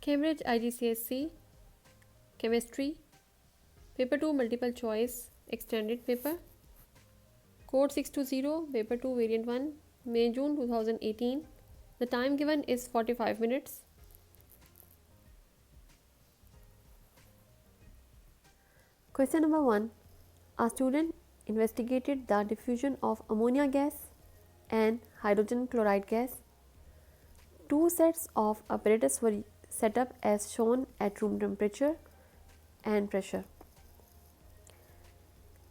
Cambridge IGCSE Chemistry Paper 2 Multiple Choice Extended Paper Code 620 Paper 2 Variant 1 May-June 2018. The time given is 45 minutes. Question number 1. A student investigated the diffusion of ammonia gas and hydrogen chloride gas. Two sets of apparatus were set up as shown at room temperature and pressure.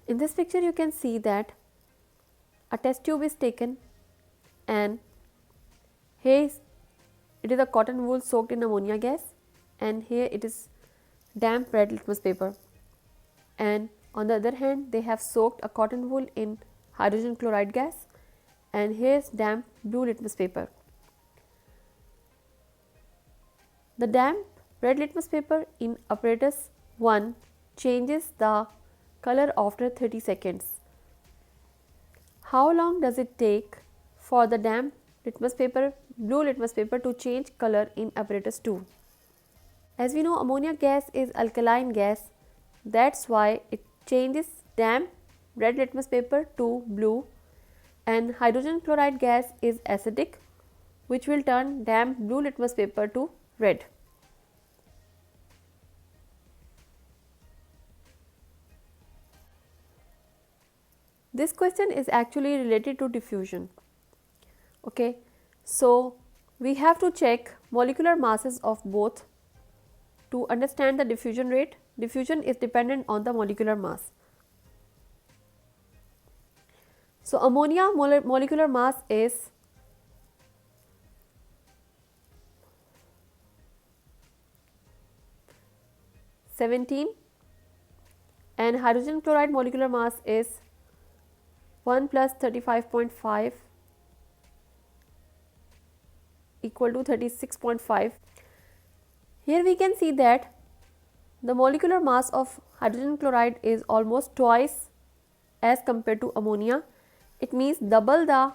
In this picture you can see that a test tube is taken and here it is a cotton wool soaked in ammonia gas and here it is damp red litmus paper, and on the other hand they have soaked a cotton wool in hydrogen chloride gas and here is damp blue litmus paper. The damp red litmus paper in apparatus 1 changes the color after 30 seconds. How long does it take for the damp litmus paper, blue litmus paper to change color in apparatus 2? As we know, ammonia gas is alkaline gas, that's why it changes damp red litmus paper to blue, and hydrogen chloride gas is acidic, which will turn damp blue litmus paper to red. This question is actually related to diffusion. Okay, so we have to check molecular masses of both to understand the diffusion rate. Diffusion is dependent on the molecular mass. So ammonia molecular mass is 17 and hydrogen chloride molecular mass is 1 plus 35.5 equal to 36.5. Here we can see that the molecular mass of hydrogen chloride is almost twice as compared to ammonia. It means double the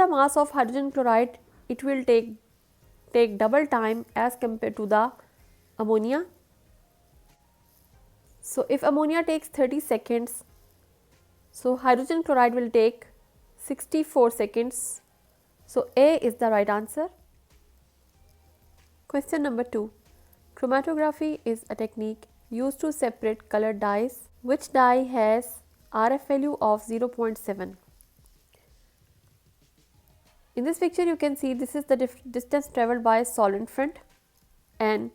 mass of hydrogen chloride, it will take double time as compared to the ammonia. So if ammonia takes 30 seconds, so hydrogen chloride will take 64 seconds. So A is the right answer. Question number 2. Chromatography is a technique used to separate colored dyes. Which dye has RF value of 0.7? In this picture you can see this is the distance travelled by solvent front, and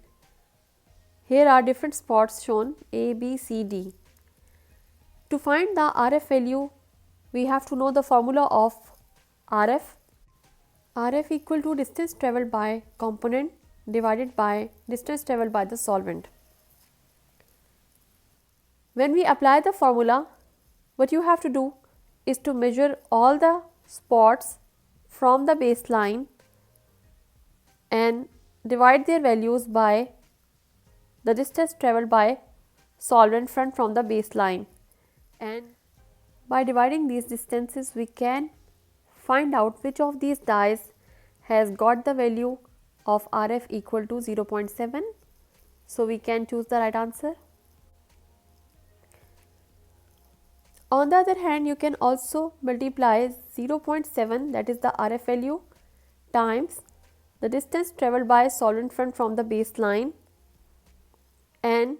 here are different spots shown A, B, C, D. To find the RF value, we have to know the formula of RF. RF equal to distance travelled by component divided by distance travelled by the solvent. When we apply the formula, what you have to do is to measure all the spots from the baseline and divide their values by the distance travelled by solvent front from the baseline, and by dividing these distances we can find out which of these dyes has got the value of RF equal to 0.7. So we can choose the right answer. On the other hand, you can also multiply 0.7, that is the RF value, times the distance travelled by solvent front from the baseline, and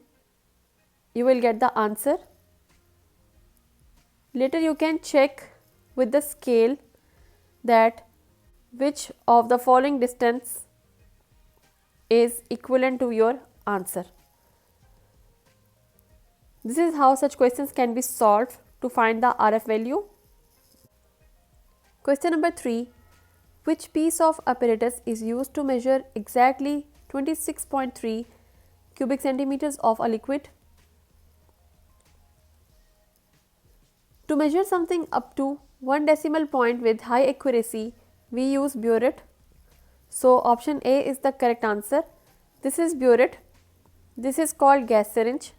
you will get the answer. Later you can check with the scale that which of the following distance is equivalent to your answer. This is how such questions can be solved to find the RF value. Question number 3. Which piece of apparatus is used to measure exactly 26.3 cubic centimeters of a liquid? To measure something up to 1 decimal point with high accuracy, we use burette. So option A is the correct answer. This is burette. This is called gas syringe.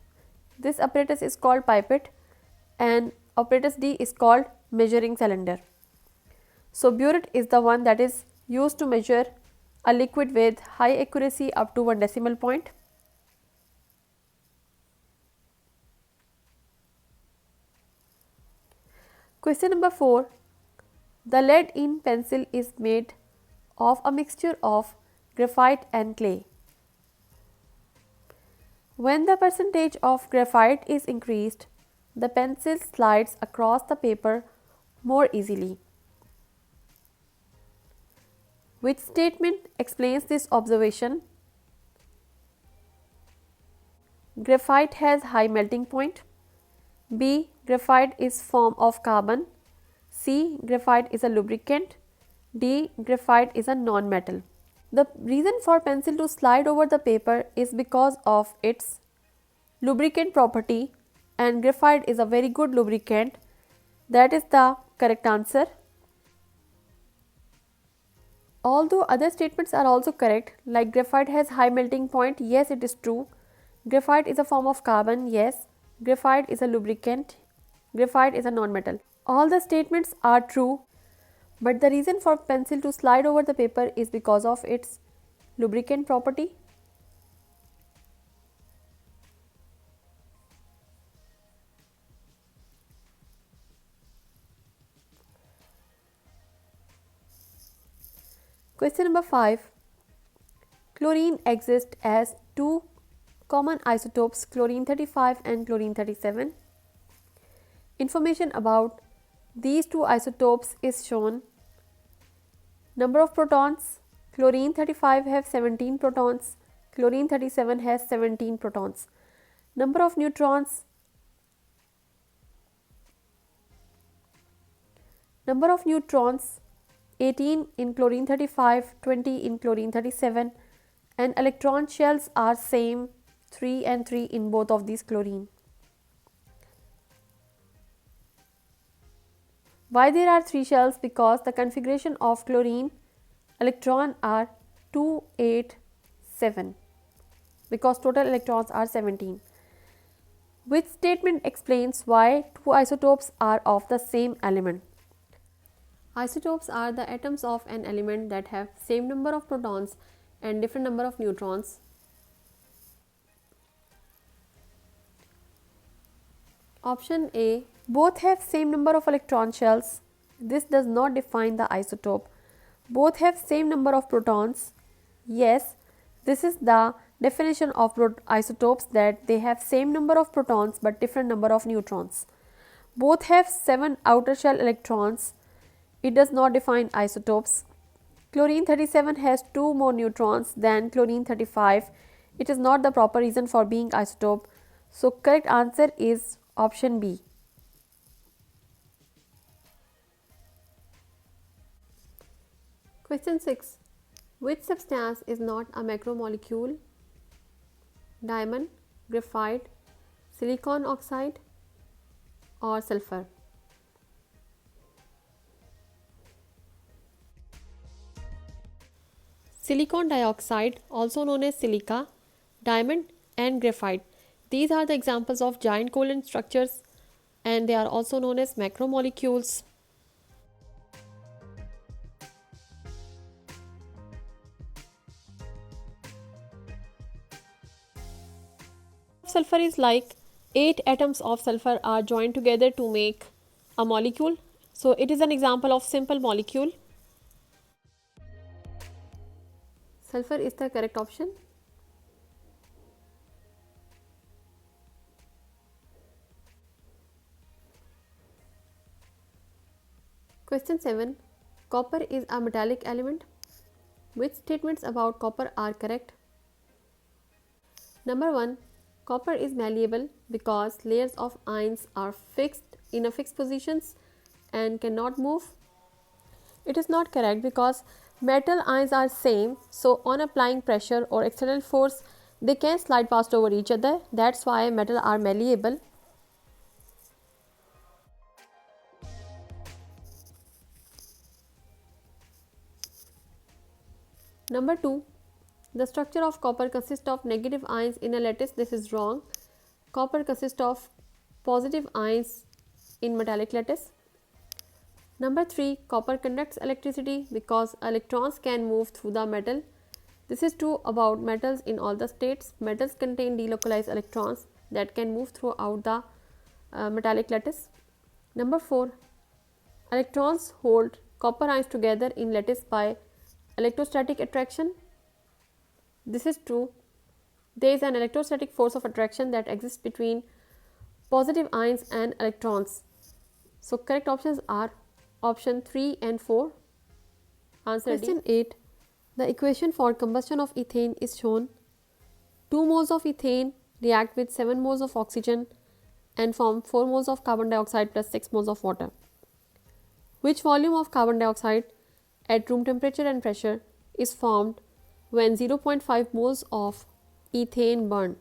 This apparatus is called pipette, and apparatus D is called measuring cylinder. So burette is the one that is used to measure a liquid with high accuracy up to 1 decimal point? Question number 4. The lead in pencil is made of a mixture of graphite and clay. When the percentage of graphite is increased, the pencil slides across the paper more easily. Which statement explains this observation? Graphite has high melting point. B. Graphite is form of carbon. C. Graphite is a lubricant. D. Graphite is a non-metal. The reason for pencil to slide over the paper is because of its lubricant property, and graphite is a very good lubricant. That is the correct answer. Although other statements are also correct, like graphite has high melting point, yes, it is true. Graphite is a form of carbon, yes. Graphite is a lubricant. Graphite is a non-metal. All the statements are true, but the reason for pencil to slide over the paper is because of its lubricant property. Question number 5. Chlorine exists as two common isotopes, chlorine 35 and chlorine 37. Information about these two isotopes is shown. Number of protons, chlorine 35 have 17 protons, chlorine 37 has 17 protons. Number of neutrons, 18 in chlorine 35, 20 in chlorine 37, and electron shells are same, 3 and 3 in both of these chlorine. Why there are 3 shells? Because the configuration of chlorine electron are 2, 8, 7, because total electrons are 17. Which statement explains why two isotopes are of the same element? Isotopes are the atoms of an element that have same number of protons and different number of neutrons. Option A, both have same number of electron shells. This does not define the isotope. Both have same number of protons. Yes, this is the definition of isotopes, that they have same number of protons but different number of neutrons. Both have 7 outer shell electrons. It does not define isotopes. Chlorine 37 has 2 more neutrons than chlorine 35. It is not the proper reason for being isotope. So correct answer is option B. Question 6. Which substance is not a macromolecule? Diamond, graphite, silicon oxide or sulfur? Silicon dioxide, also known as silica, diamond and graphite. These are the examples of giant covalent structures, and they are also known as macromolecules. Sulfur is like 8 atoms of sulfur are joined together to make a molecule. So it is an example of simple molecule. Sulfur is the correct option. Question 7. Copper is a metallic element. Which statements about copper are correct? Number 1. Copper is malleable because layers of ions are fixed in a fixed positions and cannot move. It is not correct because metal ions are same, so on applying pressure or external force they can slide past over each other. That's why metal are malleable. Number 2. The structure of copper consists of negative ions in a lattice. This is wrong. Copper consists of positive ions in metallic lattice. Number 3, copper conducts electricity because electrons can move through the metal. This is true about metals in all the states. Metals contain delocalized electrons that can move throughout the metallic lattice. Number 4, electrons hold copper ions together in lattice by electrostatic attraction. This is true. There is an electrostatic force of attraction that exists between positive ions and electrons. So correct options are option 3 and 4. Answer Question D. 8. The equation for combustion of ethane is shown. 2 moles of ethane react with 7 moles of oxygen and form 4 moles of carbon dioxide plus 6 moles of water. Which volume of carbon dioxide at room temperature and pressure is formed when 0.5 moles of ethane burn?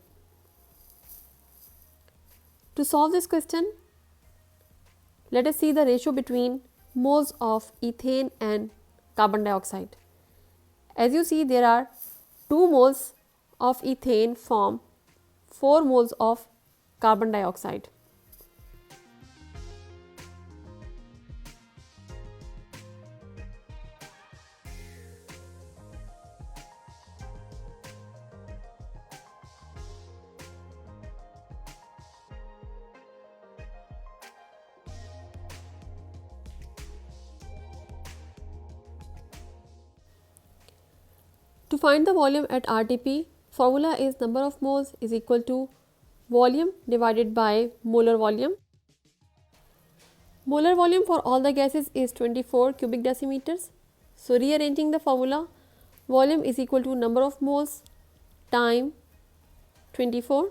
To solve this question, let us see the ratio between moles of ethane and carbon dioxide. As you see, there are 2 moles of ethane form 4 moles of carbon dioxide. To find the volume at RTP, formula is number of moles is equal to volume divided by molar volume. Molar volume for all the gases is 24 cubic decimeters. So rearranging the formula, volume is equal to number of moles time 24.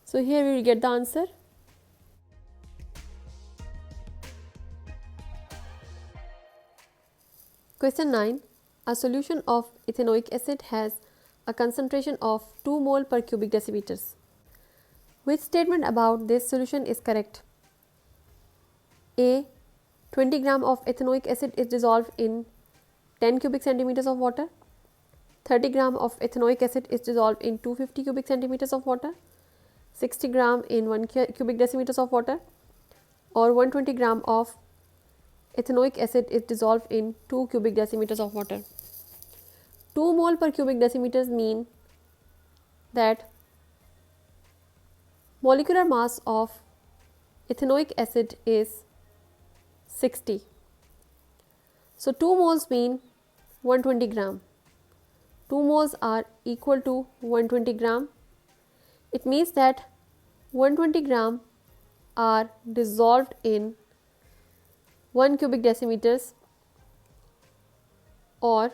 So here we will get the answer. Question 9. A solution of ethanoic acid has a concentration of 2 mole per cubic decimeters. Which statement about this solution is correct? A. 20 gram of ethanoic acid is dissolved in 10 cubic centimeters of water. 30 gram of ethanoic acid is dissolved in 250 cubic centimeters of water. 60 gram in 1 cubic decimeters of water, or 120 gram of ethanoic acid is dissolved in 2 cubic decimeters of water. 2 mole per cubic decimeters mean that molecular mass of ethanoic acid is 60. So 2 moles mean 120 gram. 2 moles are equal to 120 gram. It means that 120 gram are dissolved in 1 cubic decimeters or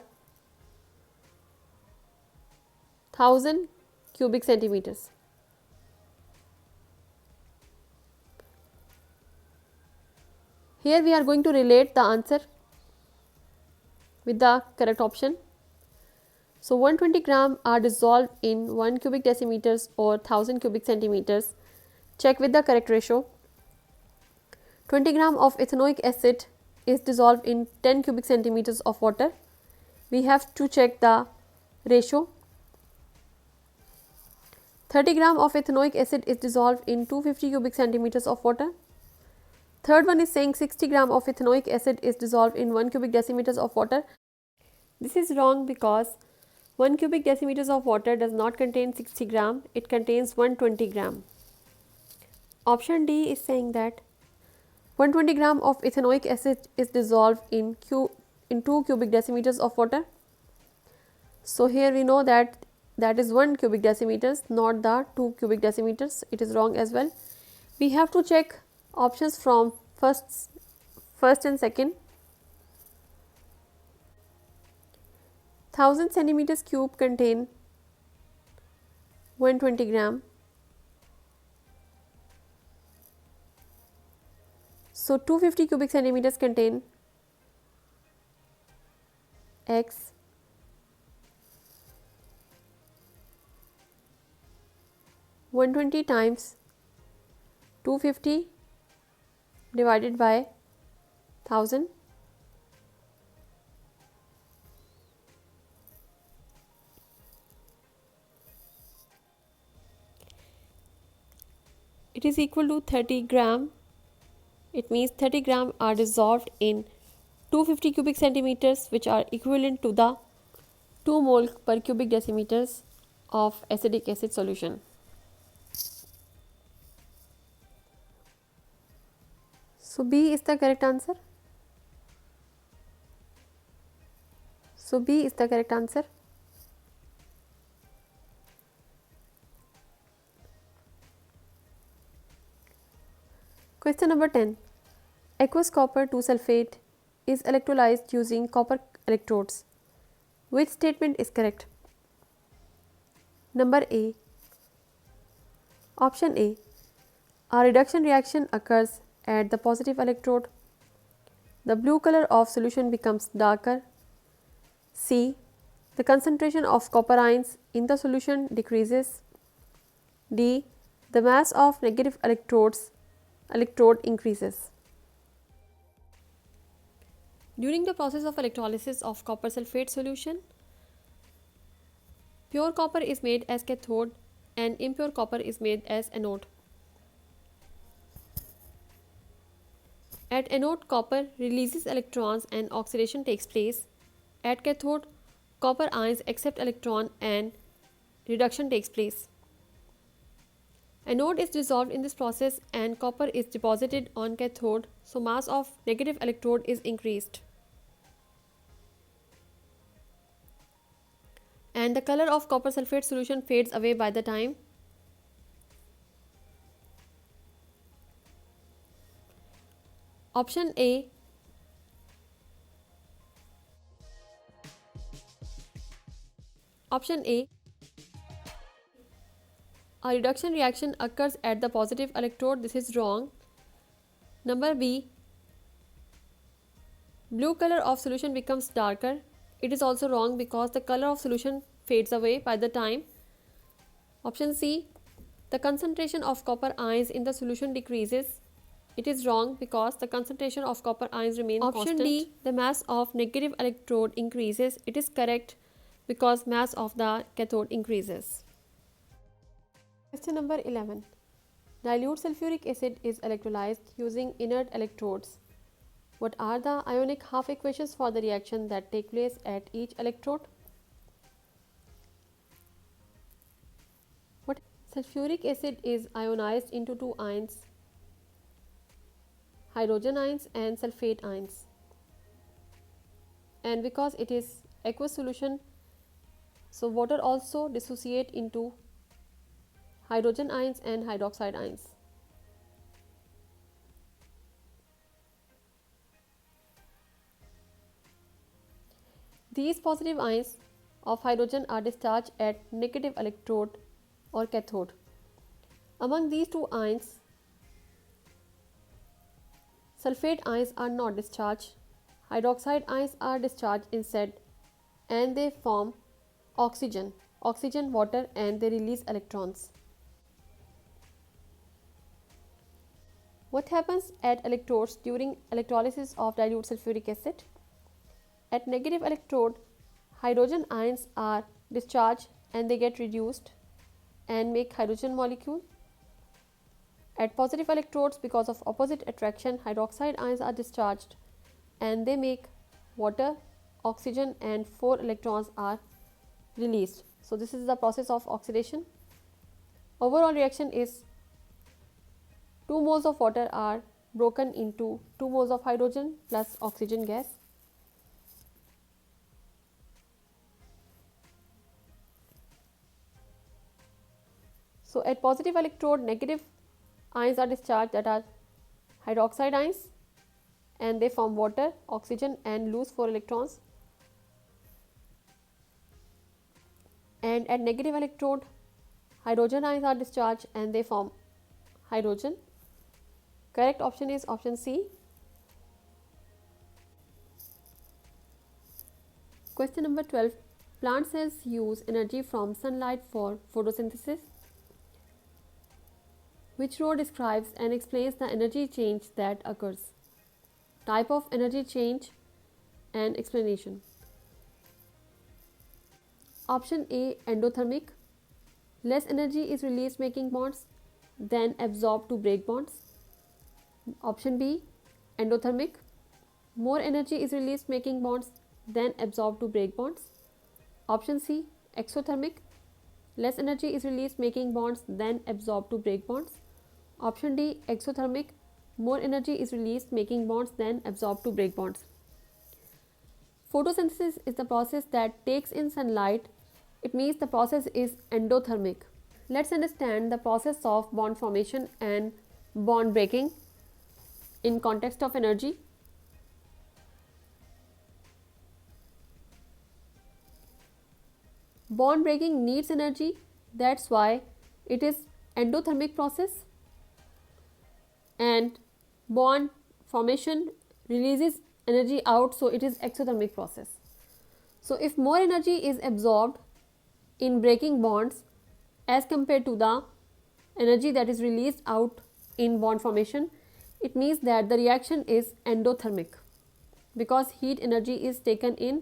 1000 cubic centimeters. Here we are going to relate the answer with the correct option. So 120 gram are dissolved in 1 cubic decimeters or 1000 cubic centimeters. Check with the correct ratio. 20 gram of ethanoic acid is dissolved in 10 cubic centimeters of water. We have to check the ratio. 30 gram of ethanoic acid is dissolved in 250 cubic centimeters of water. Third one is saying 60 gram of ethanoic acid is dissolved in 1 cubic decimeters of water. This is wrong because 1 cubic decimeters of water does not contain 60 gram, it contains 120 gram. Option D is saying that 120 gram of ethanoic acid is dissolved in 2 cubic decimeters of water. So here we know that that is 1 cubic decimeters, not the 2 cubic decimeters. It is wrong as well. We have to check options from first and second. 1000 centimeters cube contain 120 gram. So 250 cubic centimeters contain X. 120 times 250 divided by 1000. it is equal to 30 gram. It means 30 gram are dissolved in 250 cubic centimeters, which are equivalent to the 2 mole per cubic decimeters of acetic acid solution. So B is the correct answer. So B is the correct answer. Question number 10. Aqueous copper 2 sulfate is electrolyzed using copper electrodes. Which statement is correct? Number A. Option A. A reduction reaction occurs at the positive electrode. The blue color of solution becomes darker. C. The concentration of copper ions in the solution decreases. D. The mass of negative electrode increases. During the process of electrolysis of copper sulfate solution, pure copper is made as cathode and impure copper is made as anode. At anode, copper releases electrons and oxidation takes place. At cathode, copper ions accept electron and reduction takes place. Anode is dissolved in this process and copper is deposited on cathode, so mass of negative electrode is increased. And the color of copper sulfate solution fades away by the time. Option A. Option A. A reduction reaction occurs at the positive electrode. This is wrong. Number B. Blue color of solution becomes darker. It is also wrong because the color of solution fades away by the time. Option C. The concentration of copper ions in the solution decreases. It is wrong because the concentration of copper ions remains constant. Option D. The mass of negative electrode increases. It is correct because mass of the cathode increases. Question number 11. Dilute sulfuric acid is electrolyzed using inert electrodes. What are the ionic half equations for the reaction that take place at each electrode? What sulfuric acid is ionized into two ions, hydrogen ions and sulfate ions. And because it is aqueous solution, so water also dissociate into hydrogen ions and hydroxide ions. These positive ions of hydrogen are discharged at negative electrode or cathode. Among these two ions, sulfate ions are not discharged. Hydroxide ions are discharged instead, and they form oxygen, water, and they release electrons. What happens at electrodes during electrolysis of dilute sulfuric acid? At negative electrode, hydrogen ions are discharged and they get reduced and make hydrogen molecule. At positive electrodes, because of opposite attraction, hydroxide ions are discharged and they make water, oxygen, and 4 electrons are released. So this is the process of oxidation. Overall reaction is 2 moles of water are broken into 2 moles of hydrogen plus oxygen gas. So at positive electrode, negative ions are discharged, that are hydroxide ions, and they form water, oxygen, and lose 4 electrons. And at negative electrode, hydrogen ions are discharged and they form hydrogen. Correct option is option C. Question number 12. Plant cells use energy from sunlight for photosynthesis. Which row describes and explains the energy change that occurs? Type of energy change and explanation. Option A, endothermic. Less energy is released making bonds. then absorb to break bonds. Option B, endothermic. More energy is released making bonds, then absorbed to break bonds. Option C, exothermic. Less energy is released making bonds, then absorbed to break bonds. Option D, exothermic. More energy is released making bonds, then absorbed to break bonds. Photosynthesis is the process that takes in sunlight. It means the process is endothermic. Let's understand the process of bond formation and bond breaking in context of energy. Bond breaking needs energy, that's why it is endothermic process, and bond formation releases energy out, so it is exothermic process. So if more energy is absorbed in breaking bonds as compared to the energy that is released out in bond formation, it means that the reaction is endothermic, because heat energy is taken in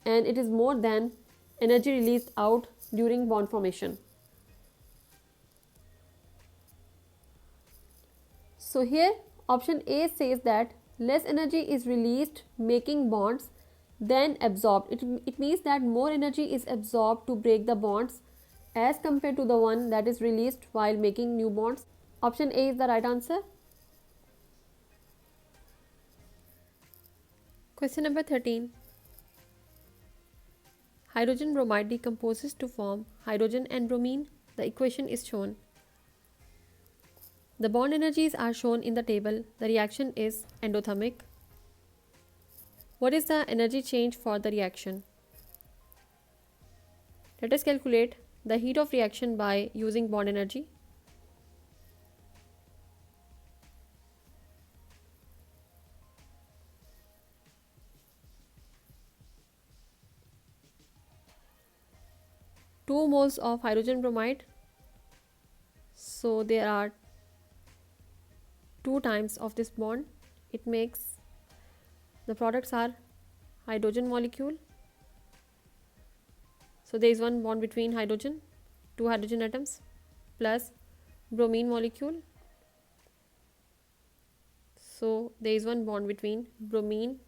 and it is more than energy released out during bond formation. So here option A says that less energy is released making bonds than absorbed. It means that more energy is absorbed to break the bonds as compared to the one that is released while making new bonds. Option A is the right answer. Question number 13. Hydrogen bromide decomposes to form hydrogen and bromine. The equation is shown. The bond energies are shown in the table. The reaction is endothermic. What is the energy change for the reaction? Let us calculate the heat of reaction by using bond energy. Two moles of hydrogen bromide, so there are 2 times of this bond. It makes, the products are hydrogen molecule, so there is one bond between hydrogen, 2 hydrogen atoms, plus bromine molecule, so there is one bond between bromine,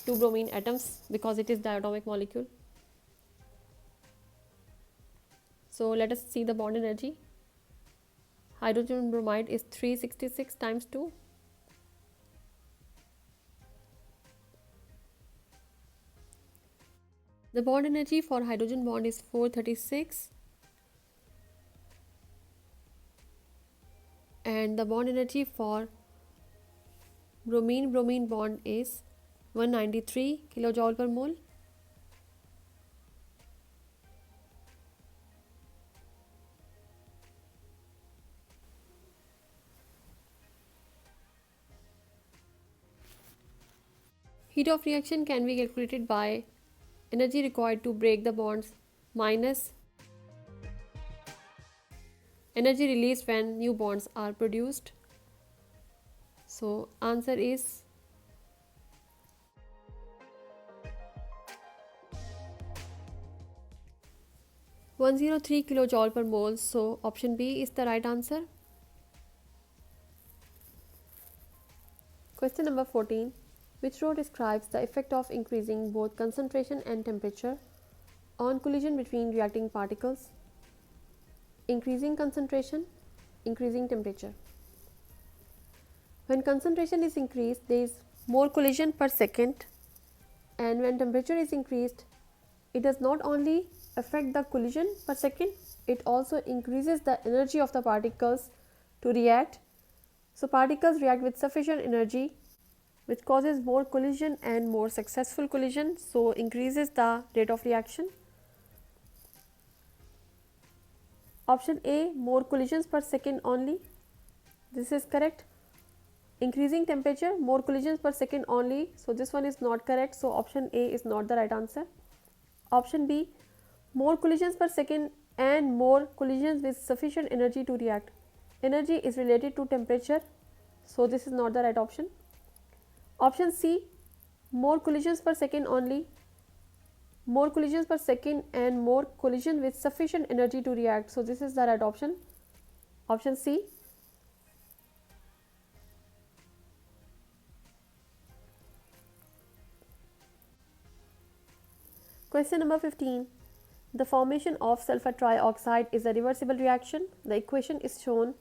2 bromine atoms, because it is diatomic molecule. So let us see the bond energy. Hydrogen bromide is 366 times 2. The bond energy for hydrogen bond is 436, and the bond energy for bromine bond is 193 kilojoule per mole. Heat of reaction can be calculated by energy required to break the bonds minus energy released when new bonds are produced. So answer is 103 kilojoule per mole. So option B is the right answer. Question number 14. Which row describes the effect of increasing both concentration and temperature on collision between reacting particles? Increasing concentration, increasing temperature. When concentration is increased, there is more collision per second, and when temperature is increased, it does not only affect the collision per second, it also increases the energy of the particles to react. So particles react with sufficient energy, which causes more collision and more successful collision, so increases the rate of reaction. Option A, more collisions per second only. This is correct. Increasing temperature, more collisions per second only, so this one is not correct, so option A is not the right answer. Option B, more collisions per second and more collisions with sufficient energy to react. Energy is related to temperature, so this is not the right option. Option C, more collisions per second only, more collisions per second and more collision with sufficient energy to react, so this is the right option. Option C. Question number 15. The formation of sulfur trioxide is a reversible reaction. The equation is shown.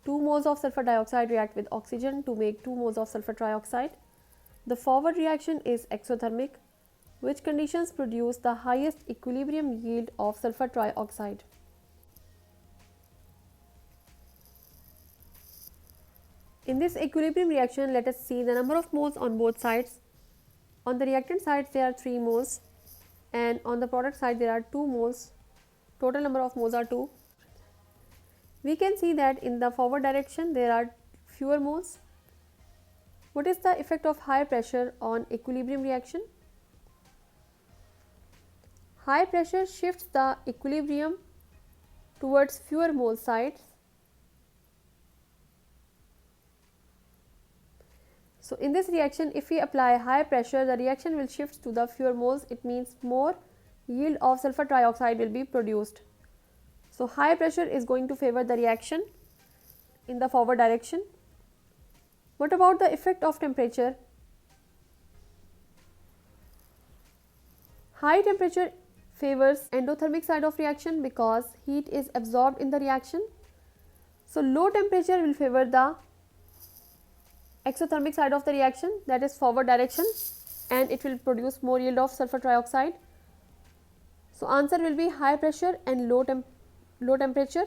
2 moles of sulfur dioxide react with oxygen to make 2 moles of sulfur trioxide. The forward reaction is exothermic. Which conditions produce the highest equilibrium yield of sulfur trioxide? In this equilibrium reaction, let us see the number of moles on both sides. On the reactant side, there are 3 moles, and on the product side, there are 2 moles. Total number of moles are 2. We can see that in the forward direction, there are fewer moles. What is the effect of high pressure on equilibrium reaction? High pressure shifts the equilibrium towards fewer mole sides. So in this reaction, if we apply high pressure, the reaction will shift to the fewer moles. It means more yield of sulfur trioxide will be produced. So high pressure is going to favor the reaction in the forward direction. What about the effect of temperature? High temperature favors endothermic side of reaction because heat is absorbed in the reaction. So low temperature will favor the exothermic side of the reaction, that is forward direction, and it will produce more yield of sulfur trioxide. So answer will be high pressure and low temperature.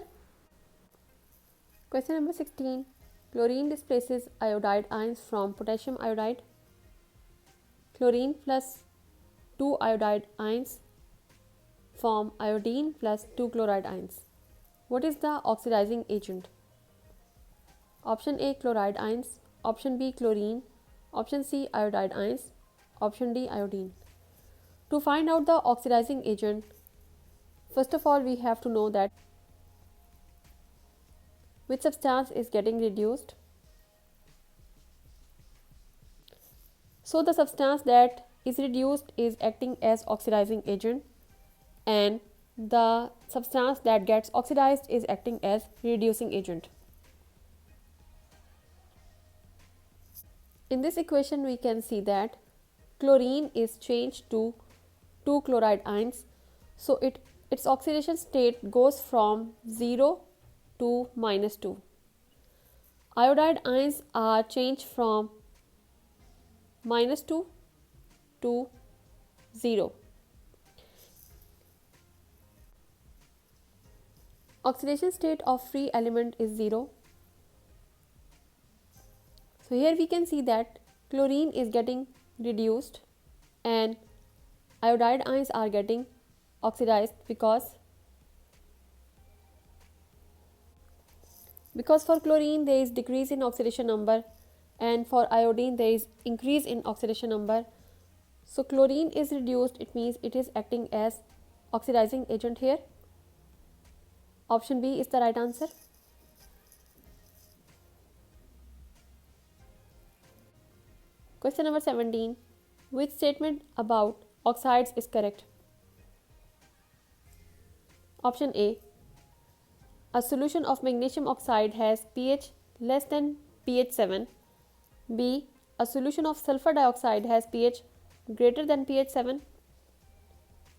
Question number 16. Chlorine displaces iodide ions from potassium iodide. Chlorine plus 2 iodide ions form iodine plus 2 chloride ions. What is the oxidizing agent? Option A, chloride ions. Option B, chlorine. Option C, iodide ions. Option D, iodine. To find out the oxidizing agent, first of all we have to know that which substance is getting reduced. So the substance that is reduced is acting as oxidizing agent, and the substance that gets oxidized is acting as reducing agent. In this equation we can see that chlorine is changed to 2 chloride ions, so its oxidation state goes from 0 to -2. Iodide ions are changed from -2 to 0. Oxidation state of free element is 0. So here we can see that chlorine is getting reduced and iodide ions are getting oxidized because for chlorine there is decrease in oxidation number and for iodine there is increase in oxidation number. So chlorine is reduced, it means it is acting as oxidizing agent here. Option B is the right answer. Question number 17. Which statement about oxides is correct? Option A. A solution of magnesium oxide has pH less than pH 7. B. A solution of sulfur dioxide has pH greater than pH 7.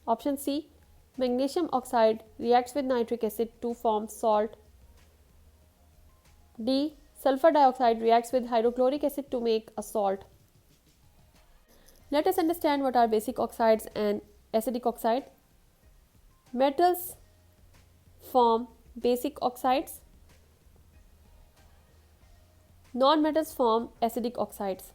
Option C. Magnesium oxide reacts with nitric acid to form salt. D. Sulfur dioxide reacts with hydrochloric acid to make a salt. Let us understand what are basic oxides and acidic oxide. Metals form basic oxides. Non-metals form acidic oxides.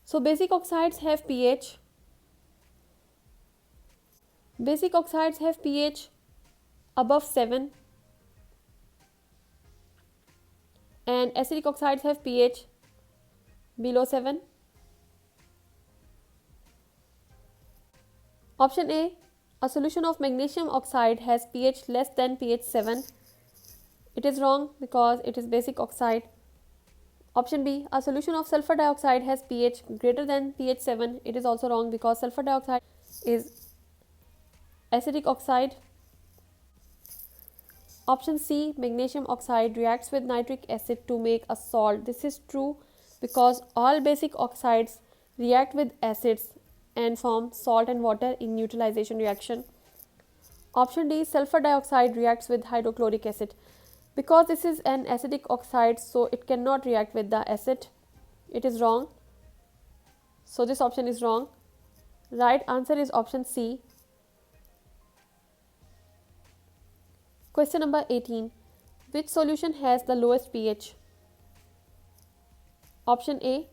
So basic oxides have pH. Basic oxides have pH above 7 and acidic oxides have pH below 7. Option A. A solution of magnesium oxide has pH less than pH 7. It is wrong because it is basic oxide. Option B, a solution of sulfur dioxide has pH greater than pH 7. It is also wrong because sulfur dioxide is acidic oxide. Option C, magnesium oxide reacts with nitric acid to make a salt. This is true because all basic oxides react with acids and form salt and water in neutralization reaction. Option D, sulfur dioxide reacts with hydrochloric acid. Because this is an acidic oxide, so it cannot react with the acid. It is wrong. So this option is wrong. Right answer is option C. Question number 18. Which solution has the lowest pH? Option A,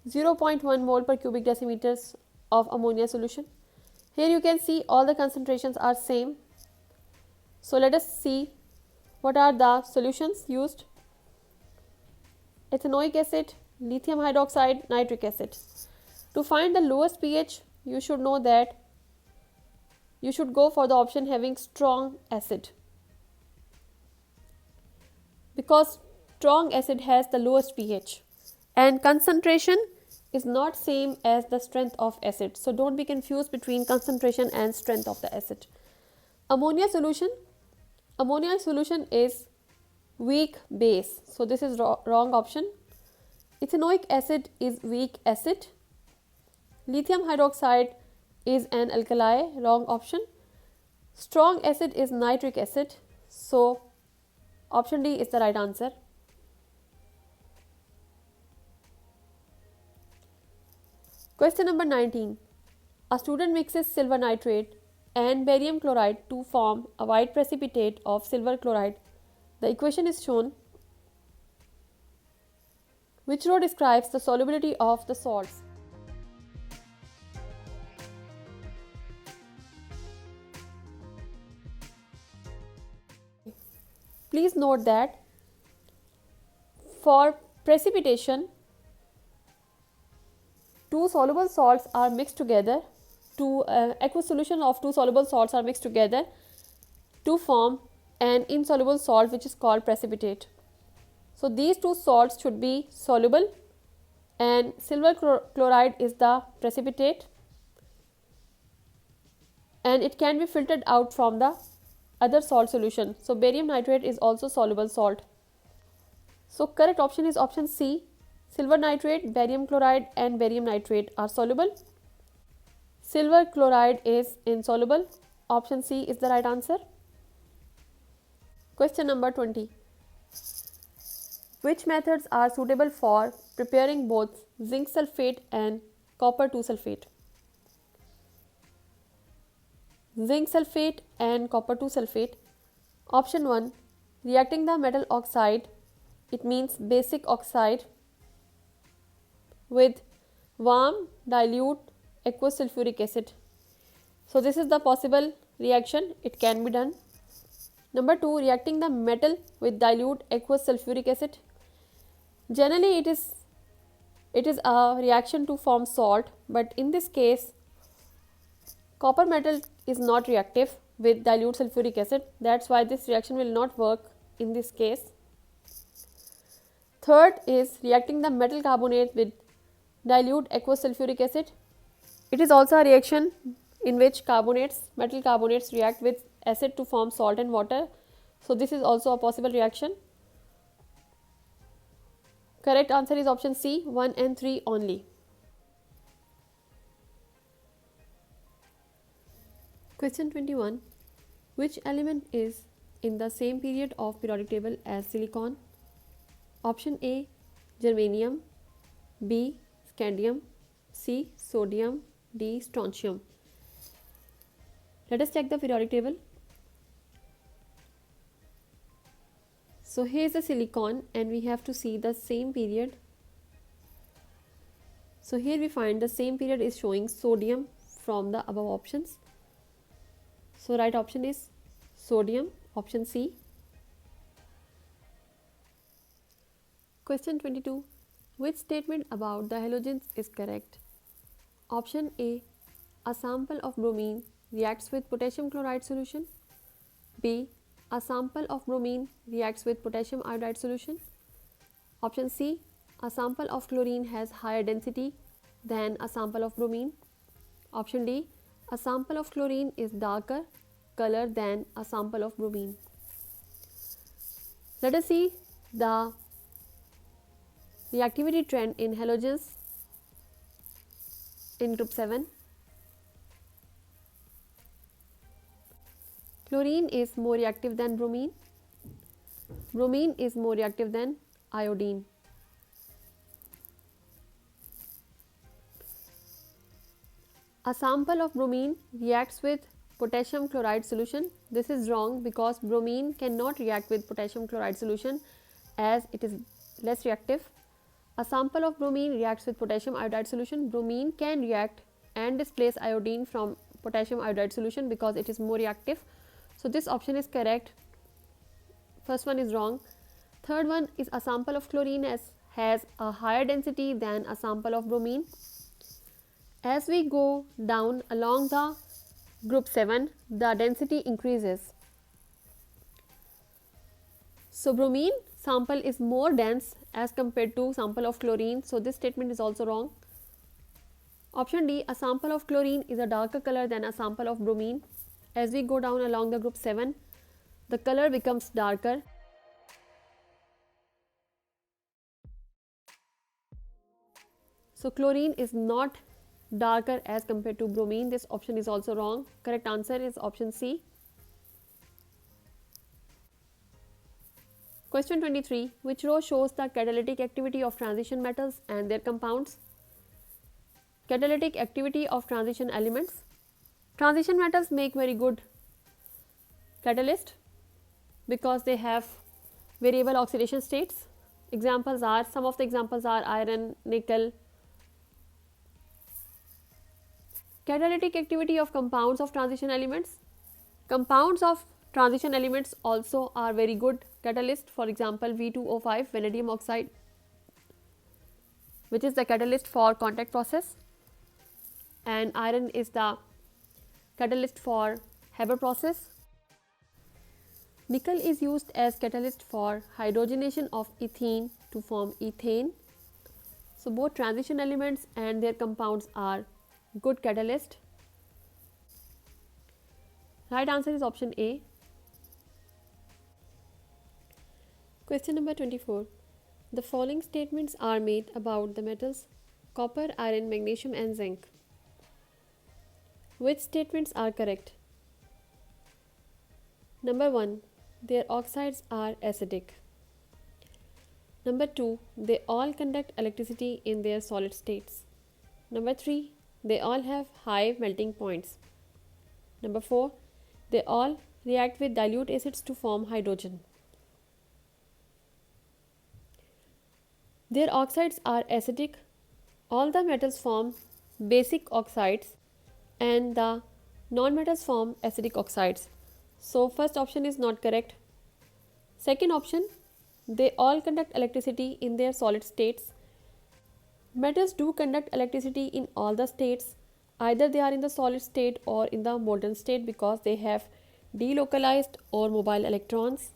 0.1 mole per cubic decimeters of ammonia solution. Here you can see all the concentrations are same. So let us see what are the solutions used. Ethanoic acid, lithium hydroxide, nitric acid. To find the lowest pH, you should know that you should go for the option having strong acid, because strong acid has the lowest pH and concentration is not same as the strength of acid. So don't be confused between concentration and strength of the acid. Ammonia solution is weak base, so this is wrong option. Ethanoic acid is weak acid. Lithium hydroxide is an alkali, wrong option. Strong acid is nitric acid, so option D is the right answer. Question number 19. A student mixes silver nitrate and barium chloride to form a white precipitate of silver chloride. The equation is shown. Which row describes the solubility of the salts? Please note that for precipitation, two soluble salts are mixed together, aqueous solution of two soluble salts are mixed together to form an insoluble salt which is called precipitate. So these two salts should be soluble and silver chloride is the precipitate, and it can be filtered out from the other salt solution. So barium nitrate is also soluble salt. So correct option is option C. Silver nitrate, barium chloride and barium nitrate are soluble. Silver chloride is insoluble. Option C is the right answer. Question number 20. Which methods are suitable for preparing both zinc sulfate and copper 2 sulfate? Zinc sulfate and copper 2 sulfate. Option 1, reacting the metal oxide, it means basic oxide, with warm dilute aqueous sulfuric acid. So this is the possible reaction, it can be done. Number 2, reacting the metal with dilute aqueous sulfuric acid. Generally it is a reaction to form salt, but in this case copper metal is not reactive with dilute sulfuric acid, that's why this reaction will not work in this case. Third is reacting the metal carbonate with dilute aqueous sulfuric acid. It is also a reaction in which metal carbonates react with acid to form salt and water. So this is also a possible reaction. Correct answer is option C, 1 and 3 only. Question 21. Which element is in the same period of periodic table as silicon? Option A, germanium, B, scandium, C, sodium, D, strontium. Let us check the periodic table. So here is the silicon and we have to see the same period. So here we find the same period is showing sodium from the above options. So right option is sodium, option C. Question 22. Which statement about the halogens is correct? Option A, a sample of bromine reacts with potassium chloride solution. B, a sample of bromine reacts with potassium iodide solution. Option C, a sample of chlorine has higher density than a sample of bromine. Option D, a sample of chlorine is darker color than a sample of bromine. Let us see the reactivity trend in halogens in group 7. Chlorine is more reactive than bromine. Bromine is more reactive than iodine. A sample of bromine reacts with potassium chloride solution. This is wrong because bromine cannot react with potassium chloride solution as it is less reactive. A sample of bromine reacts with potassium iodide solution. Bromine can react and displace iodine from potassium iodide solution because it is more reactive. So this option is correct. First one is wrong. Third one is a sample of chlorine has a higher density than a sample of bromine. As we go down along the group 7, the density increases. So bromine sample is more dense as compared to sample of chlorine. So this statement is also wrong. Option D, a sample of chlorine is a darker color than a sample of bromine. As we go down along the group 7, the color becomes darker. So chlorine is not darker as compared to bromine. This option is also wrong. Correct answer is option C. Question 23. Which row shows the catalytic activity of transition metals and their compounds? Catalytic activity of transition elements. Transition metals make very good catalyst because they have variable oxidation states. Some of the examples are iron, nickel. Catalytic activity of compounds of transition elements. Compounds of transition elements also are very good catalyst. For example, V2O5 vanadium oxide, which is the catalyst for contact process, and iron is the catalyst for Haber process. Nickel is used as catalyst for hydrogenation of ethene to form ethane. So both transition elements and their compounds are good catalyst. Right answer is option A. Question number 24. The following statements are made about the metals copper, iron, magnesium and zinc. Which statements are correct? Number 1. Their oxides are acidic. Number 2. They all conduct electricity in their solid states. Number 3. They all have high melting points. Number 4. They all react with dilute acids to form hydrogen. Their oxides are acidic. All the metals form basic oxides and the non-metals form acidic oxides. So first option is not correct. Second option, they all conduct electricity in their solid states. Metals do conduct electricity in all the states. Either they are in the solid state or in the molten state because they have delocalized or mobile electrons.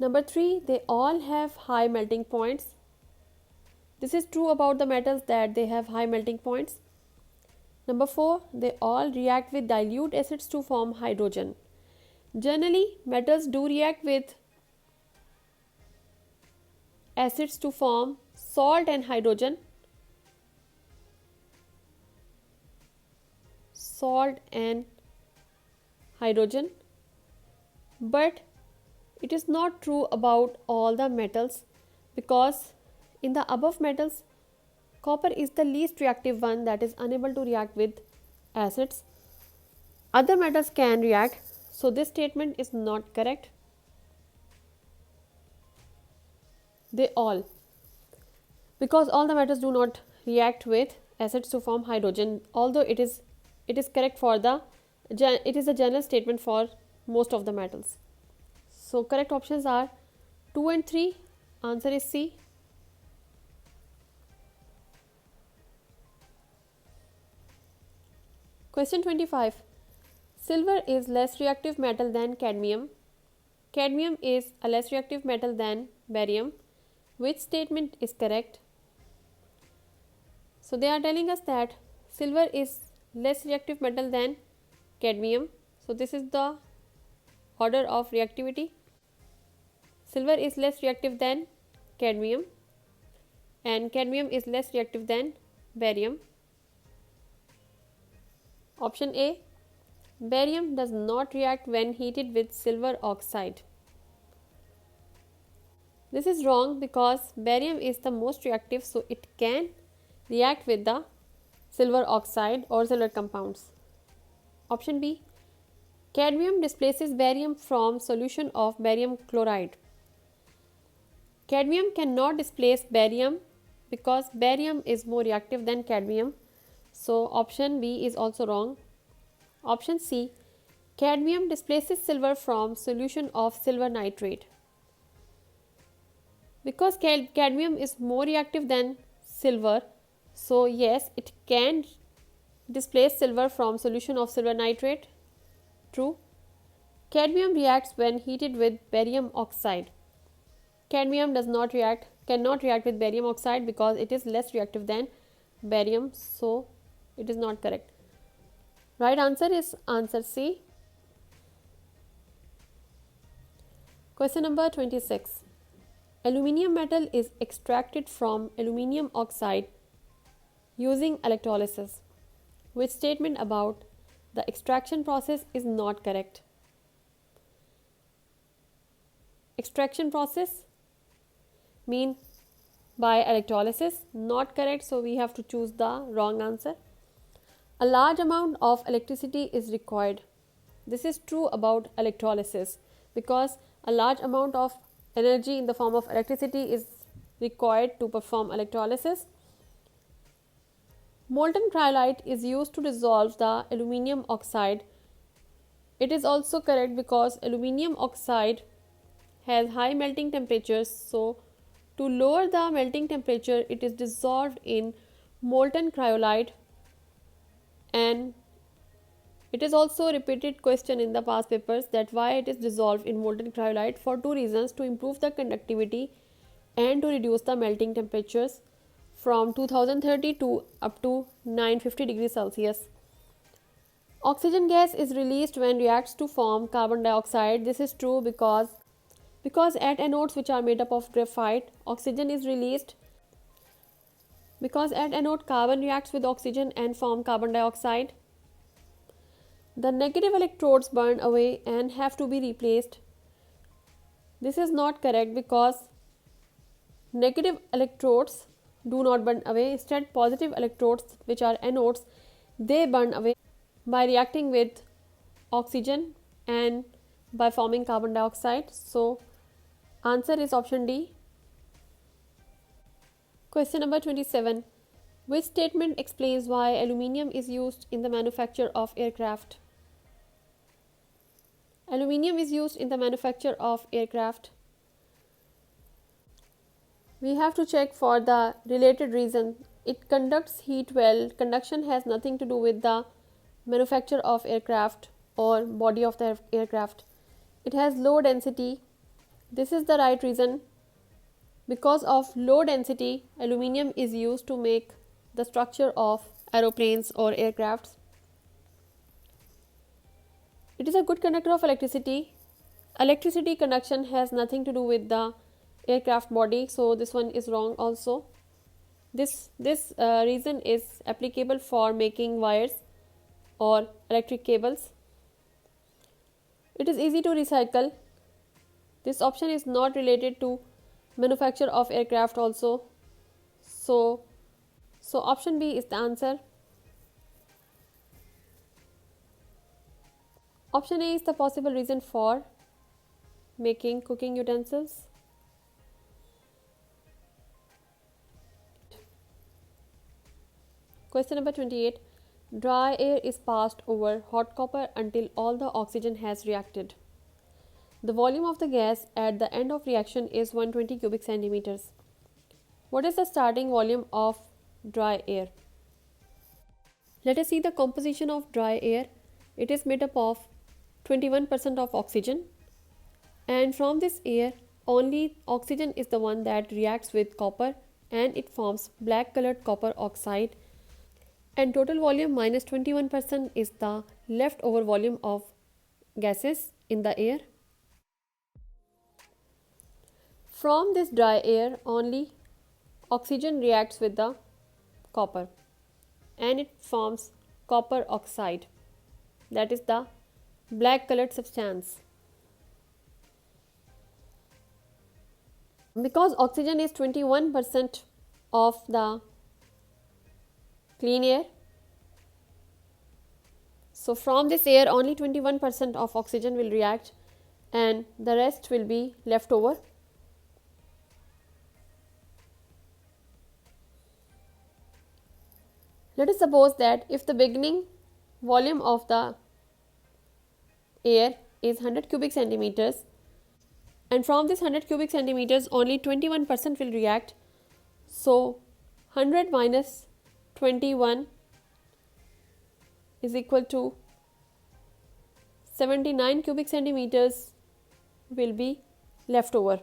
Number 3, they all have high melting points. This is true about the metals that they have high melting points. Number 4, they all react with dilute acids to form hydrogen. Generally, metals do react with acids to form salt and hydrogen. But it is not true about all the metals because in the above metals, copper is the least reactive one that is unable to react with acids. Other metals can react, so this statement is not correct. Because all the metals do not react with acids to form hydrogen, although it is correct for it is a general statement for most of the metals. So correct options are 2 and 3. Answer is C. Question 25. Silver is less reactive metal than cadmium. Cadmium is a less reactive metal than barium. Which statement is correct? So they are telling us that silver is less reactive metal than cadmium. So this is the order of reactivity. Silver is less reactive than cadmium and cadmium is less reactive than barium. Option A, barium does not react when heated with silver oxide. This is wrong because barium is the most reactive, so it can react with the silver oxide or silver compounds. Option B, cadmium displaces barium from solution of barium chloride. Cadmium cannot displace barium because barium is more reactive than cadmium. So option B is also wrong. Option C, cadmium displaces silver from solution of silver nitrate. Because cadmium is more reactive than silver, so yes, it can displace silver from solution of silver nitrate. True. Cadmium reacts when heated with barium oxide. Cadmium cannot react with barium oxide because it is less reactive than barium, so it is not correct. Right answer is answer C. Question number 26. Aluminium metal is extracted from aluminium oxide using electrolysis. Which statement about the extraction process is not correct? Extraction process mean by electrolysis, not correct, so we have to choose the wrong answer. A large amount of electricity is required. This is true about electrolysis because a large amount of energy in the form of electricity is required to perform electrolysis. Molten cryolite is used to dissolve the aluminium oxide. It is also correct because aluminium oxide has high melting temperatures, so to lower the melting temperature it is dissolved in molten cryolite. And it is also a repeated question in the past papers that why it is dissolved in molten cryolite, for two reasons: to improve the conductivity and to reduce the melting temperatures from 2030 to up to 950 degrees Celsius. Oxygen gas is released when reacts to form carbon dioxide. This is true because at anodes which are made up of graphite, oxygen is released. Because at anode carbon reacts with oxygen and form carbon dioxide. The negative electrodes burn away and have to be replaced. This is not correct because negative electrodes do not burn away. Instead, positive electrodes, which are anodes, they burn away by reacting with oxygen and by forming carbon dioxide. So answer is option D. Question number 27. Which statement explains why aluminium is used in the manufacture of aircraft? Aluminium is used in the manufacture of aircraft. We have to check for the related reason. It conducts heat well. Conduction has nothing to do with the manufacture of aircraft or body of the aircraft. It has low density. This is the right reason. Because of low density, aluminium is used to make the structure of aeroplanes or aircrafts. It is a good conductor of electricity. Electricity conduction has nothing to do with the aircraft body, so this one is wrong also. This reason is applicable for making wires or electric cables. It is easy to recycle. This option is not related to manufacture of aircraft also. So option B is the answer. Option A is the possible reason for making cooking utensils. Question number 28. Dry air is passed over hot copper until all the oxygen has reacted. The volume of the gas at the end of reaction is 120 cubic centimeters. What is the starting volume of dry air? Let us see the composition of dry air. It is made up of 21% of oxygen, and from this air only oxygen is the one that reacts with copper and it forms black colored copper oxide, and total volume minus 21% is the leftover volume of gases in the air. From this dry air only oxygen reacts with the copper and it forms copper oxide, that is the black colored substance. Because oxygen is 21% of the clean air, so from this air only 21% of oxygen will react and the rest will be left over. Let us suppose that if the beginning volume of the air is 100 cubic centimeters and from this 100 cubic centimeters only 21% will react, so 100 minus 21 is equal to 79 cubic centimeters will be left over.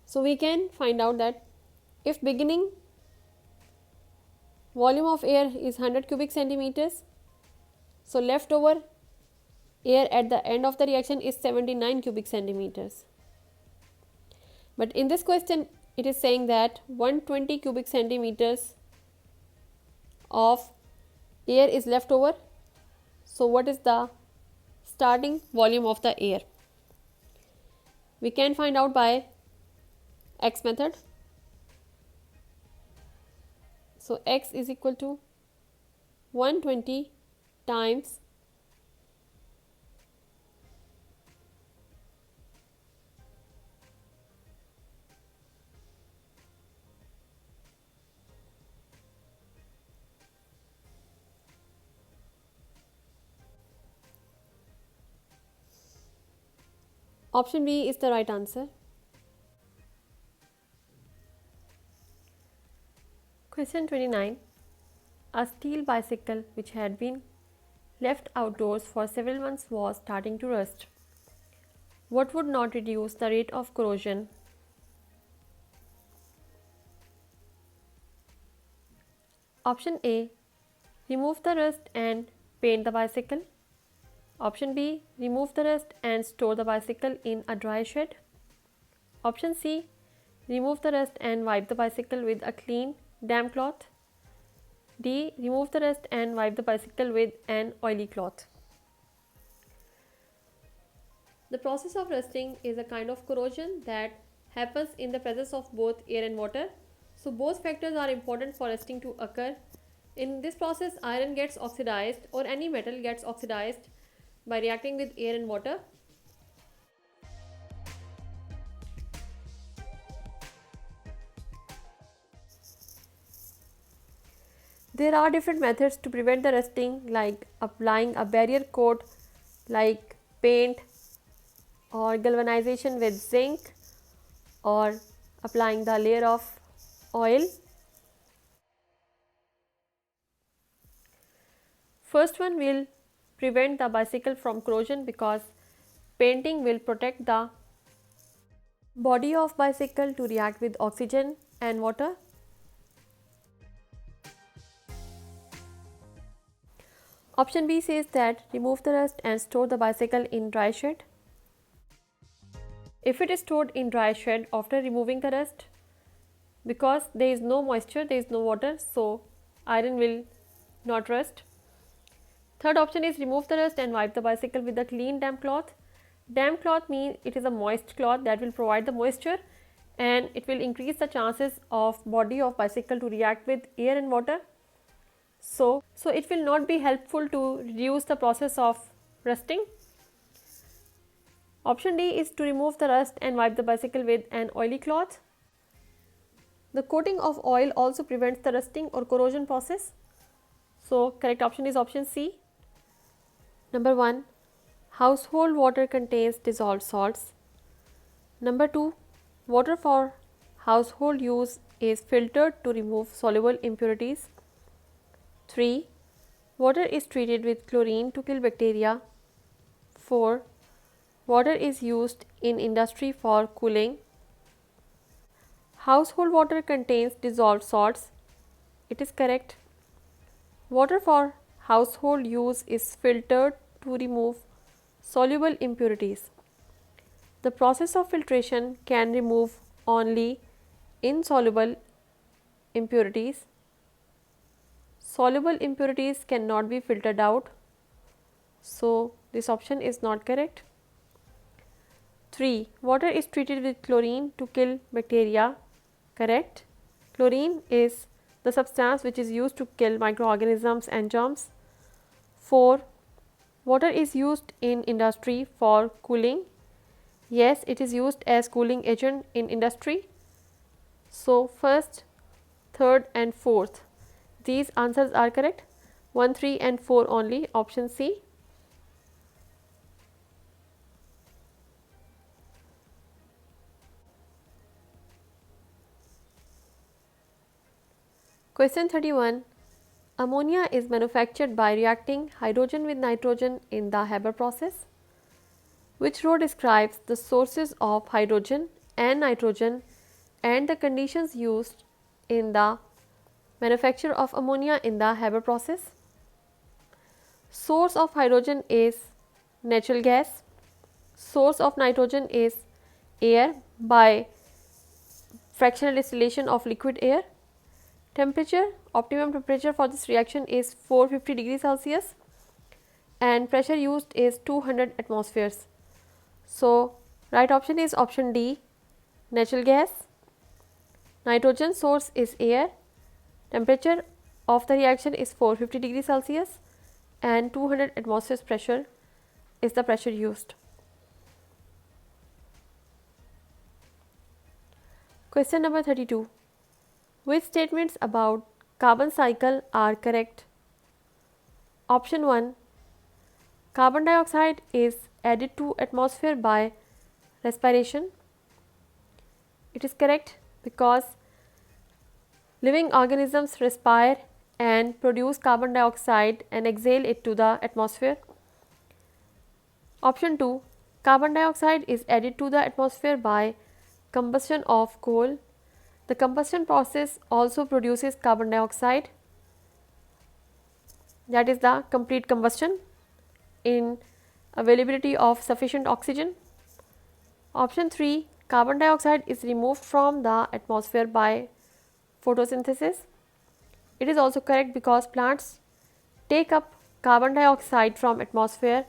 So we can find out that if beginning volume of air is 100 cubic centimeters, so leftover air at the end of the reaction is 79 cubic centimeters. But in this question it is saying that 120 cubic centimeters of air is left over. So what is the starting volume of the air? We can find out by X method. So X is equal to 120 times option B is the right answer. Question 29. A steel bicycle which had been left outdoors for several months was starting to rust. What would not reduce the rate of corrosion? Option A. Remove the rust and paint the bicycle. Option B. Remove the rust and store the bicycle in a dry shed. Option C. Remove the rust and wipe the bicycle with a clean damp cloth. D. Remove the rust and wipe the bicycle with an oily cloth. The process of rusting is a kind of corrosion that happens in the presence of both air and water. So both factors are important for rusting to occur. In this process, iron gets oxidized or any metal gets oxidized by reacting with air and water. There are different methods to prevent the rusting, like applying a barrier coat like paint or galvanization with zinc or applying the layer of oil. First one will prevent the bicycle from corrosion because painting will protect the body of bicycle to react with oxygen and water. Option B says that remove the rust and store the bicycle in dry shed. If it is stored in dry shed after removing the rust, because there is no moisture, there is no water, so iron will not rust. Third option is remove the rust and wipe the bicycle with a clean damp cloth. Damp cloth means it is a moist cloth that will provide the moisture and it will increase the chances of body of bicycle to react with air and water. So it will not be helpful to reduce the process of rusting. Option D is to remove the rust and wipe the bicycle with an oily cloth. The coating of oil also prevents the rusting or corrosion process. So correct option is option C. Number 1. Household water contains dissolved salts. Number 2. Water for household use is filtered to remove soluble impurities. 3. Water is treated with chlorine to kill bacteria. 4. Water is used in industry for cooling. Household water contains dissolved salts. It is correct. Water for household use is filtered to remove soluble impurities. The process of filtration can remove only insoluble impurities. Soluble impurities cannot be filtered out. So, this option is not correct. 3. Water is treated with chlorine to kill bacteria. Correct. Chlorine is the substance which is used to kill microorganisms and germs. 4. Water is used in industry for cooling. Yes, it is used as cooling agent in industry. So, first, third and fourth, these answers are correct. 1, 3 and 4 only, option C. Question 31. Ammonia is manufactured by reacting hydrogen with nitrogen in the Haber process. Which row describes the sources of hydrogen and nitrogen and the conditions used in the manufacture of ammonia in the Haber process? Source of hydrogen is natural gas. Source of nitrogen is air by fractional distillation of liquid air. Temperature, optimum temperature for this reaction is 450 degrees Celsius and pressure used is 200 atmospheres. So, right option is option D, natural gas. Nitrogen source is air. Temperature of the reaction is 450 degrees Celsius and 200 atmospheres pressure is the pressure used. Question number 32. Which statements about carbon cycle are correct? Option 1. Carbon dioxide is added to atmosphere by respiration. It is correct because living organisms respire and produce carbon dioxide and exhale it to the atmosphere. Option 2. Carbon dioxide is added to the atmosphere by combustion of coal. The combustion process also produces carbon dioxide, that is the complete combustion in availability of sufficient oxygen. Option 3. Carbon dioxide is removed from the atmosphere by photosynthesis. It is also correct because plants take up carbon dioxide from atmosphere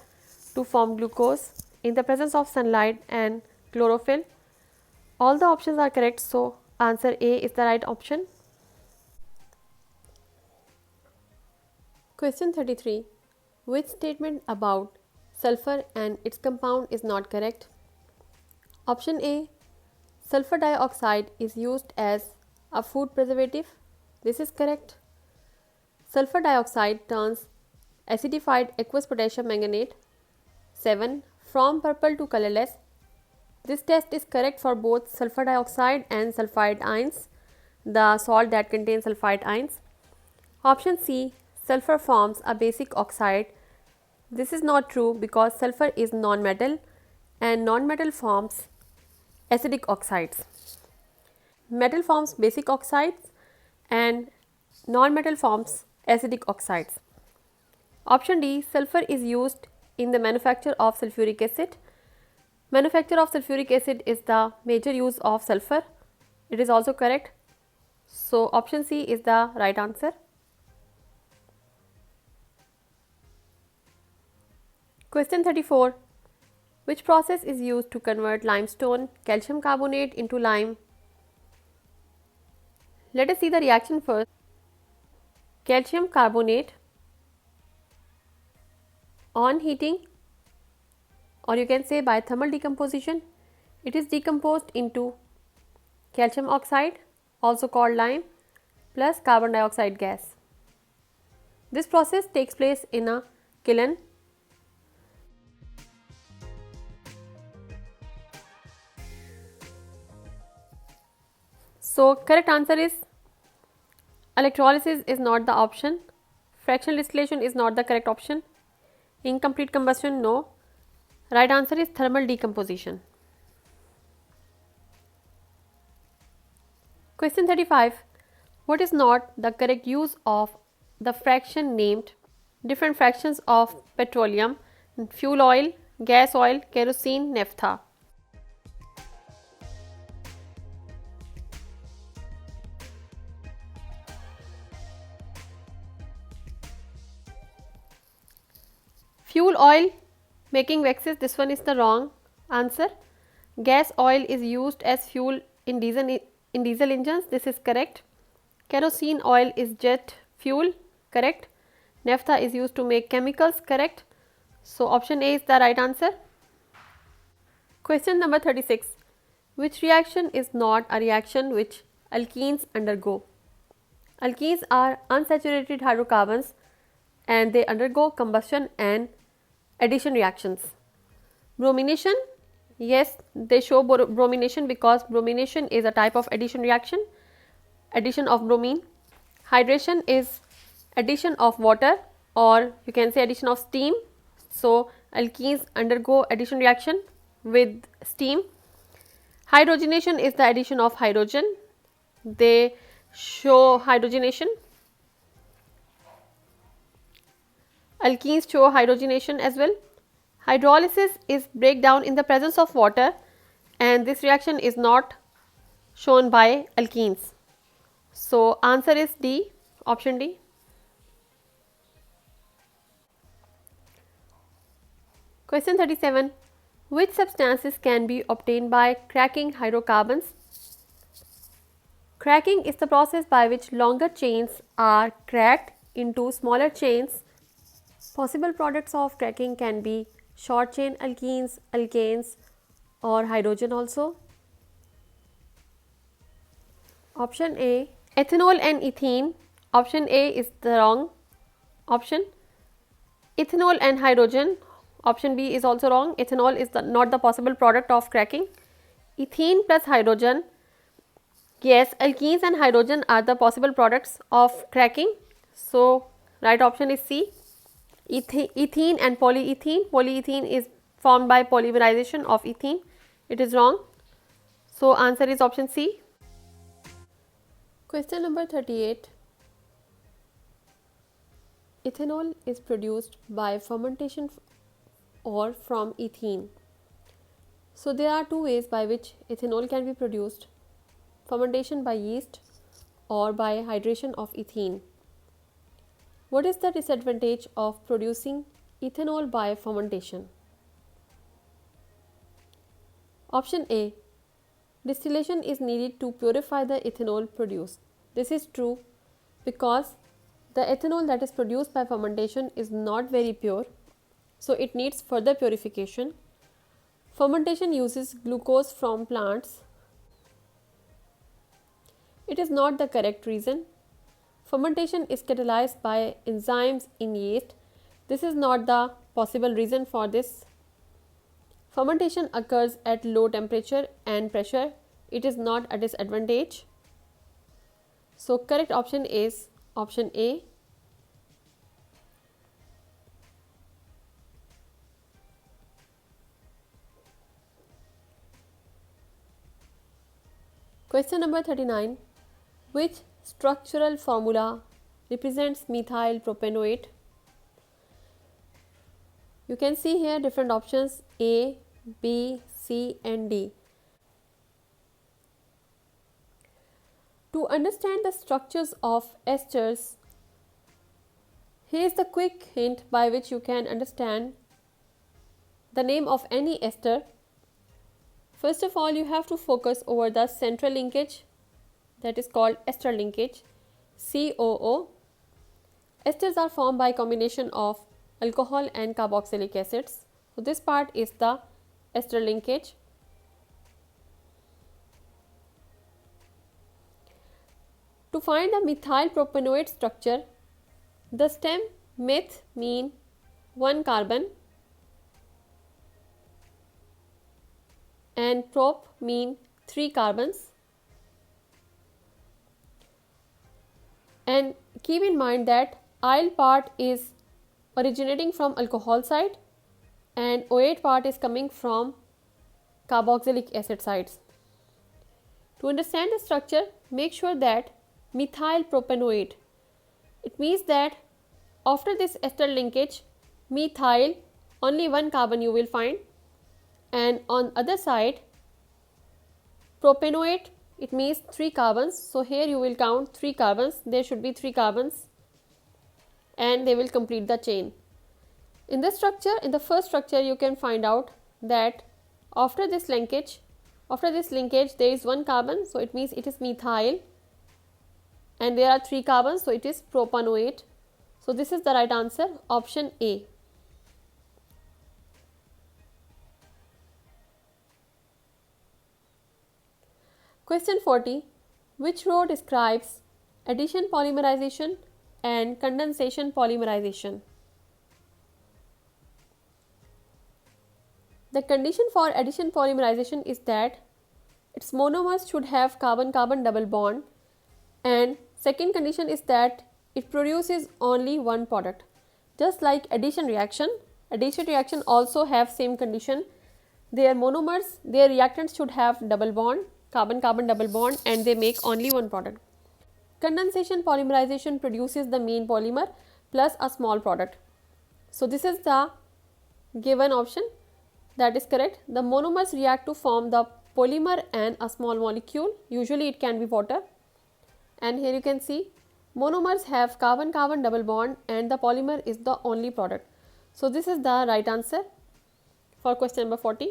to form glucose in the presence of sunlight and chlorophyll. All the options are correct, so answer A is the right option. Question 33. Which statement about sulfur and its compound is not correct? Option A. Sulfur dioxide is used as a food preservative. This is correct. Sulfur dioxide turns acidified aqueous potassium manganate 7 from purple to colorless. This test is correct for both sulfur dioxide and sulfide ions, the salt that contains sulfide ions. Option C. Sulfur forms a basic oxide. This is not true because sulfur is non-metal and non-metal forms acidic oxides. Metal forms basic oxides and non-metal forms acidic oxides. Option D. Sulfur is used in the manufacture of sulfuric acid. Manufacture of sulfuric acid is the major use of sulfur. It is also correct. So, option C is the right answer. Question 34. Which process is used to convert limestone calcium carbonate into lime? Let us see the reaction first. Calcium carbonate on heating, or you can say by thermal decomposition, it is decomposed into calcium oxide, also called lime, plus carbon dioxide gas. This process takes place in a kiln. So, correct answer is electrolysis is not the option. Fractional distillation is not the correct option. Incomplete combustion, no. Right answer is thermal decomposition. Question 35. What is not the correct use of the fraction named different fractions of petroleum, fuel oil, gas oil, kerosene, naphtha? Fuel oil making waxes, this one is the wrong answer. Gas oil is used as fuel in diesel engines, this is correct. Kerosene oil is jet fuel, correct. Naphtha is used to make chemicals, correct. So option A is the right answer. Question number 36. Which reaction is not a reaction which alkenes undergo? Alkenes are unsaturated hydrocarbons and they undergo combustion and addition reactions. Bromination, yes, they show bromination because bromination is a type of addition reaction, addition of bromine. Hydration is addition of water, or you can say addition of steam. So alkenes undergo addition reaction with steam. Hydrogenation is the addition of hydrogen, they show hydrogenation. Alkenes show hydrogenation as well. Hydrolysis is breakdown in the presence of water, and this reaction is not shown by alkenes. So answer is D, option D. Question 37. Which substances can be obtained by cracking hydrocarbons? Cracking is the process by which longer chains are cracked into smaller chains. Possible products of cracking can be short chain alkenes, alkanes, or hydrogen also. Option A, ethanol and ethene. Option A is the wrong option. Ethanol and hydrogen. Option B is also wrong. Ethanol is not the possible product of cracking. Ethene plus hydrogen. Yes, alkenes and hydrogen are the possible products of cracking. So right option is C. Ethene and polyethene. Polyethene is formed by polymerization of ethene. It is wrong. So answer is option C. Question number 38. Ethanol is produced by fermentation or from ethene. So there are two ways by which ethanol can be produced: fermentation by yeast or by hydration of ethene. What is the disadvantage of producing ethanol by fermentation? Option A, distillation is needed to purify the ethanol produced. This is true because the ethanol that is produced by fermentation is not very pure, so it needs further purification. Fermentation uses glucose from plants. It is not the correct reason. Fermentation is catalyzed by enzymes in yeast. This is not the possible reason for this. Fermentation occurs at low temperature and pressure. It is not a disadvantage. So correct option is option A. Question number 39. Which structural formula represents methyl propanoate? You can see here different options A, B, C and D. To understand the structures of esters, here is the quick hint by which you can understand the name of any ester. First of all, you have to focus over the central linkage, that is called ester linkage, COO. Esters are formed by combination of alcohol and carboxylic acids. So this part is the ester linkage. To find the methyl propanoate structure, the stem meth mean 1 carbon and prop mean 3 carbons. And keep in mind that aryl part is originating from alcohol side and OH part is coming from carboxylic acid sites. To understand the structure, make sure that methyl propanoate, it means that after this ester linkage, methyl, only one carbon you will find, and on other side propanoate, it means 3 carbons. So here you will count 3 carbons, there should be 3 carbons and they will complete the chain. In this structure, in the first structure, you can find out that after this linkage there is 1 carbon, so it means it is methyl, and there are 3 carbons, so it is propanoate. So this is the right answer, option A. Question 40. Which row describes addition polymerization and condensation polymerization? The condition for addition polymerization is that its monomers should have carbon-carbon double bond, and second condition is that it produces only one product. Just like addition reaction also have same condition. Their monomers, their reactants should have double bond, carbon-carbon double bond, and they make only one product. Condensation polymerization produces the main polymer plus a small product. So this is the given option, that is correct. The monomers react to form the polymer and a small molecule, usually it can be water, and here you can see monomers have carbon-carbon double bond and the polymer is the only product. So this is the right answer for question number 40.